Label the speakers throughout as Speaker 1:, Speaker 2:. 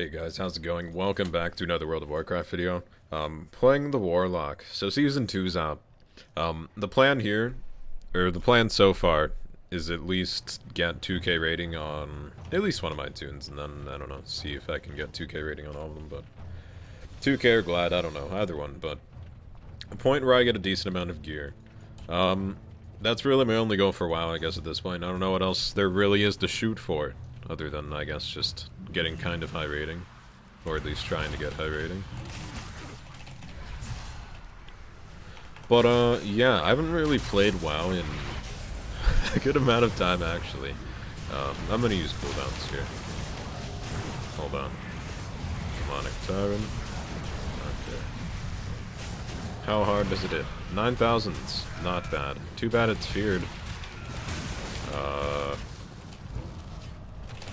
Speaker 1: Hey guys, how's it going? Welcome back to another World of Warcraft video. Playing the Warlock. So Season 2's out. The plan here, or the plan so far, is at least get 2k rating on at least one of my tunes, and then, I don't know, see if I can get 2k rating on all of them, but 2k or Glad, I don't know, either one, but a point where I get a decent amount of gear. That's really my only goal for WoW, I guess, at this point. I don't know what else there really is to shoot for, other than, I guess, just getting kind of high rating. Or at least trying to get high rating. But, yeah, I haven't really played WoW in a good amount of time, actually. I'm gonna use cooldowns here. Hold on. Demonic Tyrant. Okay. How hard does it hit? 9,000's not bad. Too bad it's feared. I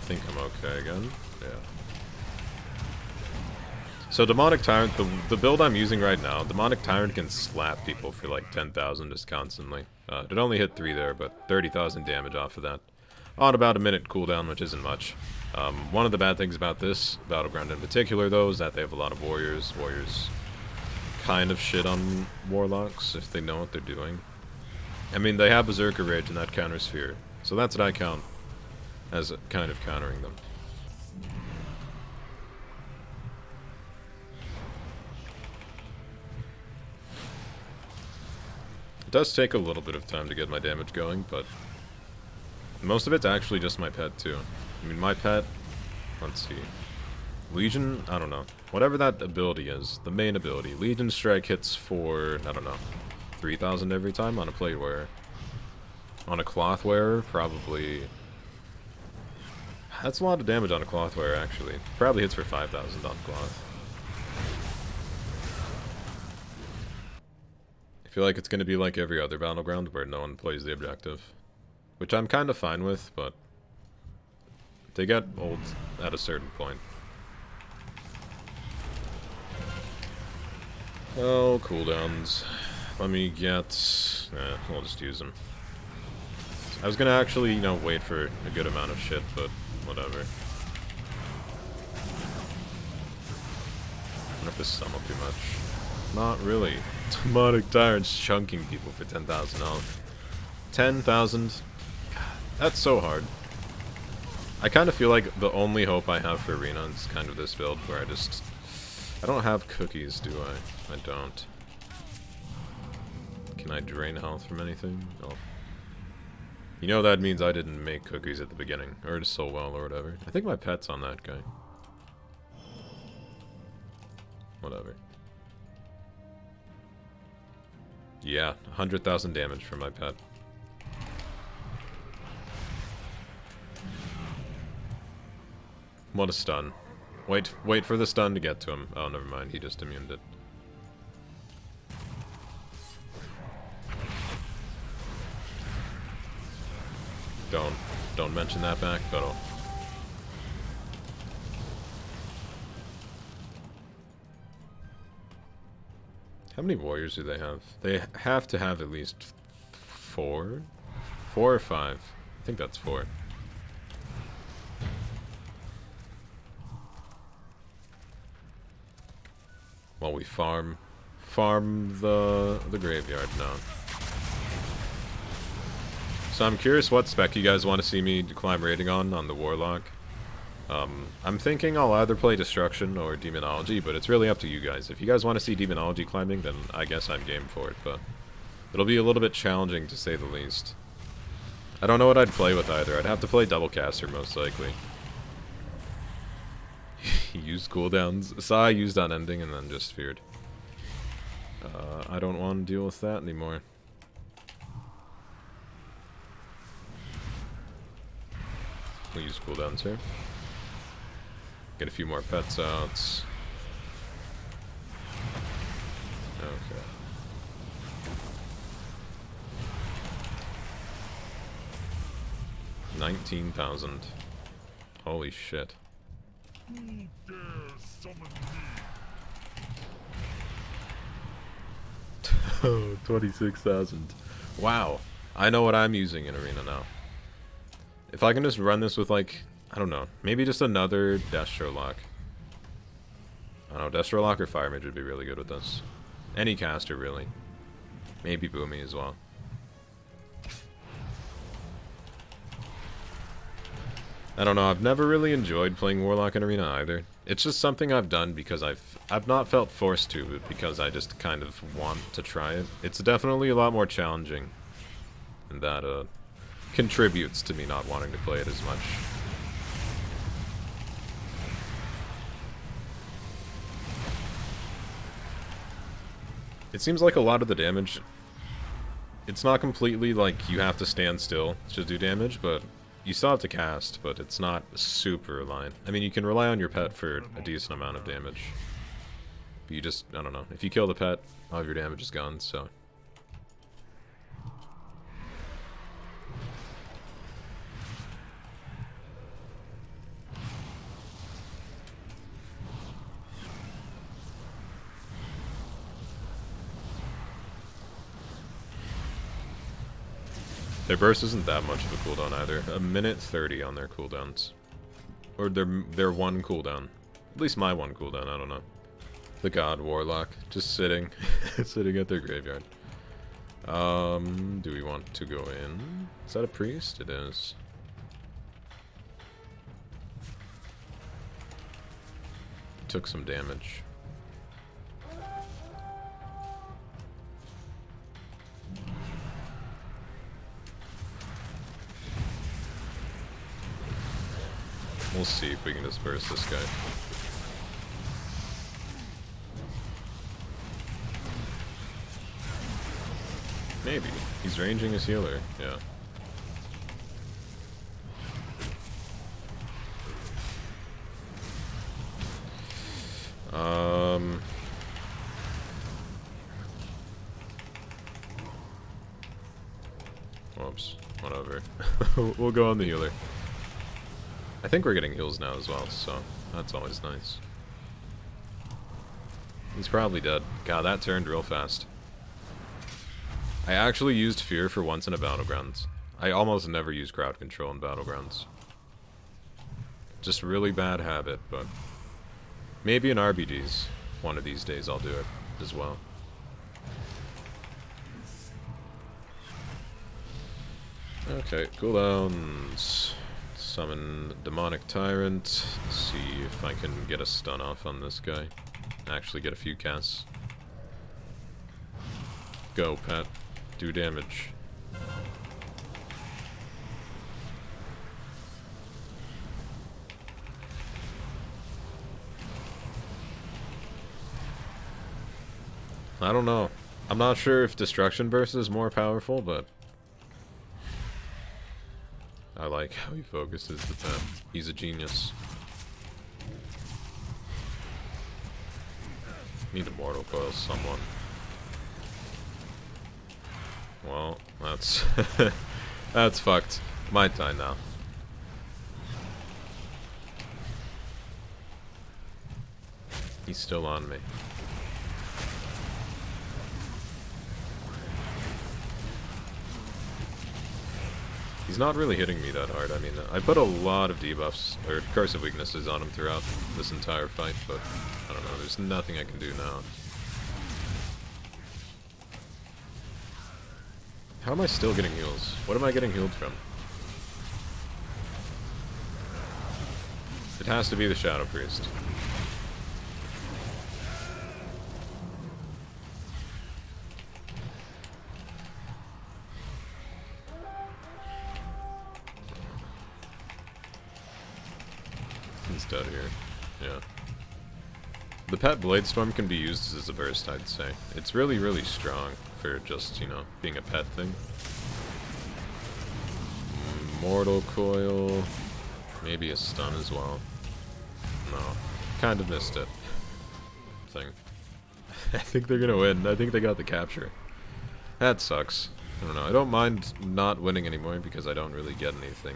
Speaker 1: think I'm okay again. Yeah. So Demonic Tyrant, the build I'm using right now, Demonic Tyrant can slap people for like 10,000 just constantly. It only hit 3 there, but 30,000 damage off of that. On about a minute cooldown, which isn't much. One of the bad things about this, Battleground in particular though, is that they have a lot of warriors. Warriors kind of shit on warlocks if they know what they're doing. I mean, they have Berserker Rage and that counters fear. So that's what I count as kind of countering them. It does take a little bit of time to get my damage going, but most of it's actually just my pet, too. I mean, my pet, let's see, Legion, I don't know. Whatever that ability is, the main ability. Legion Strike hits for, I don't know, 3,000 every time on a plate wearer. On a cloth wearer, probably... That's a lot of damage on a cloth wearer, actually. Probably hits for 5,000 on cloth. I feel like it's going to be like every other Battleground where no one plays the objective. Which I'm kind of fine with, but they get old at a certain point. Oh, cooldowns. Let me get... we'll just use them. I was going to actually, you know, wait for a good amount of shit, but whatever. I wonder if this sum up too much. Not really. Demonic Tyrant's chunking people for 10,000 health. 10,000? God, that's so hard. I kind of feel like the only hope I have for Arena is kind of this build where I don't have cookies, do I? I don't. Can I drain health from anything? Oh. You know that means I didn't make cookies at the beginning, or so well, or whatever. I think my pet's on that guy. Whatever. Yeah, 100,000 damage from my pet. What a stun. Wait for the stun to get to him. Oh, never mind, he just immuned it. Don't mention that back, but oh. How many warriors do they have? They have to have at least 4? 4 or 5? I think that's 4. While we farm the graveyard now. So I'm curious what spec you guys want to see me climb rating on the Warlock. I'm thinking I'll either play Destruction or Demonology, but it's really up to you guys. If you guys want to see Demonology climbing, then I guess I'm game for it, but it'll be a little bit challenging to say the least. I don't know what I'd play with either. I'd have to play Doublecaster most likely. Use cooldowns. Sai used on ending and then just feared. I don't want to deal with that anymore. We'll use cooldowns here. Get a few more pets out. Okay. $19,000. Holy shit. Who dares summon me? Oh, 26,000. Wow. I know what I'm using in Arena now. If I can just run this with, like, I don't know, maybe just another Destro lock. I don't know, Destro Lock or Fire Mage would be really good with this. Any caster, really. Maybe Boomy as well. I don't know, I've never really enjoyed playing Warlock in Arena either. It's just something I've done because I've not felt forced to, but because I just kind of want to try it. It's definitely a lot more challenging, and that contributes to me not wanting to play it as much. It seems like a lot of the damage, it's not completely like you have to stand still to do damage, but you still have to cast, but it's not super reliant. I mean, you can rely on your pet for a decent amount of damage. But you just, I don't know. If you kill the pet, all of your damage is gone, so. Their burst isn't that much of a cooldown either. A minute 30 on their cooldowns. Or their one cooldown. At least my one cooldown, I don't know. The God Warlock, just sitting. Sitting at their graveyard. Do we want to go in? Is that a priest? It is. Took some damage. We'll see if we can just burst this guy. Maybe. He's ranging his healer, yeah. Whoops. Whatever. We'll go on the healer. I think we're getting heals now as well, so that's always nice. He's probably dead. God, that turned real fast. I actually used Fear for once in a Battlegrounds. I almost never use crowd control in Battlegrounds. Just really bad habit, but maybe in RBDs. One of these days I'll do it as well. Okay, cooldowns. Summon Demonic Tyrant. See if I can get a stun off on this guy. Actually get a few casts. Go, pet. Do damage. I don't know. I'm not sure if Destruction Burst is more powerful, but I like how he focuses the pet. He's a genius. Need to Mortal Coil someone. Well, that's that's fucked. Might die now. He's still on me. He's not really hitting me that hard. I mean, I put a lot of debuffs, or cursive weaknesses on him throughout this entire fight, but I don't know, there's nothing I can do now. How am I still getting heals? What am I getting healed from? It has to be the Shadow Priest. He's dead here. Yeah. The pet Bladestorm can be used as a burst, I'd say. It's really, really strong for just, you know, being a pet thing. Mortal Coil. Maybe a stun as well. No. Kind of missed it. Thing. I think they're gonna win. I think they got the capture. That sucks. I don't know. I don't mind not winning anymore because I don't really get anything.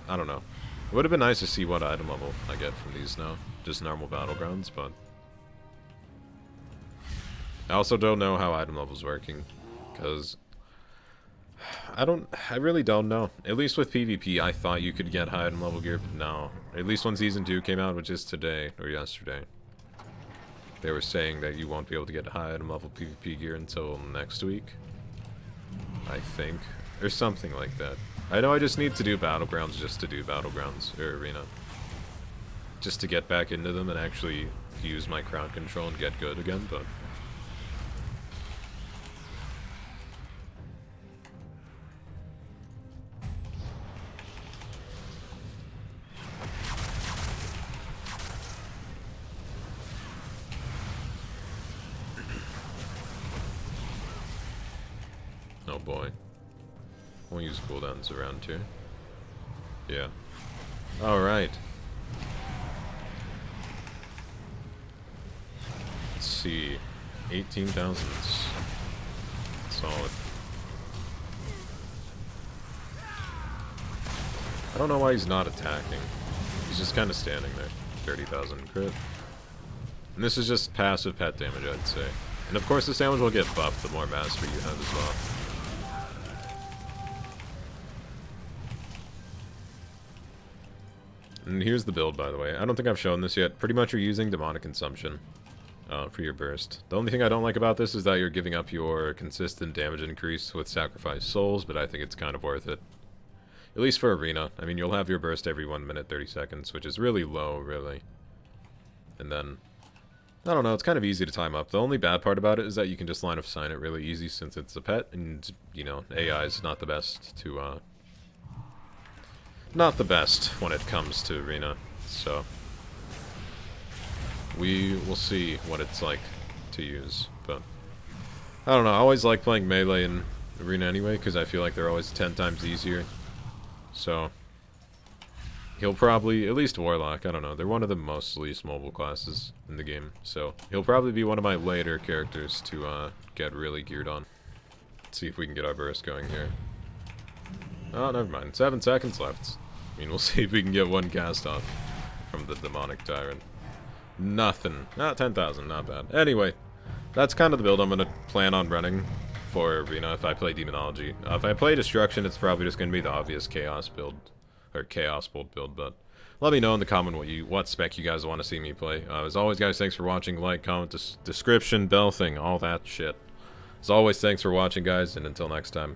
Speaker 1: I don't know. It would have been nice to see what item level I get from these now. Just normal Battlegrounds, but I also don't know how item level's working, because I really don't know. At least with PvP, I thought you could get high item level gear, but no. At least when Season 2 came out, which is today, or yesterday. They were saying that you won't be able to get high item level PvP gear until next week, I think, or something like that. I know I just need to do Battlegrounds just to do Battlegrounds, or Arena. Just to get back into them and actually use my crowd control and get good again, but... Oh boy. We'll use cooldowns around here. Yeah. Alright. Let's see. 18,000. Solid. I don't know why he's not attacking. He's just kind of standing there. 30,000 crit. And this is just passive pet damage, I'd say. And of course this damage will get buffed the more mastery you have as well. And here's the build, by the way. I don't think I've shown this yet. Pretty much you're using demonic consumption for your burst. The only thing I don't like about this is that you're giving up your consistent damage increase with sacrificed souls, but I think it's kind of worth it. At least for Arena. I mean, you'll have your burst every 1 minute 30 seconds, which is really low, really. And then, I don't know, it's kind of easy to time up. The only bad part about it is that you can just line of sight it really easy since it's a pet, and, you know, AI is not the best to, not the best when it comes to Arena, so we will see what it's like to use, but I don't know, I always like playing melee in Arena anyway, because I feel like they're always 10 times easier, so he'll probably, at least Warlock, I don't know, they're one of the most least mobile classes in the game, so he'll probably be one of my later characters to get really geared on. Let's see if we can get our burst going here. Oh, never mind. 7 seconds left. I mean, we'll see if we can get one cast off from the demonic tyrant. Nothing. Not 10,000, not bad. Anyway, that's kind of the build I'm going to plan on running for Arena if I play Demonology. If I play Destruction, it's probably just going to be the obvious Chaos build, or Chaos Bolt build, but let me know in the comment what spec you guys want to see me play. As always, guys, thanks for watching. Like, comment, description, bell thing, all that shit. As always, thanks for watching, guys, and until next time.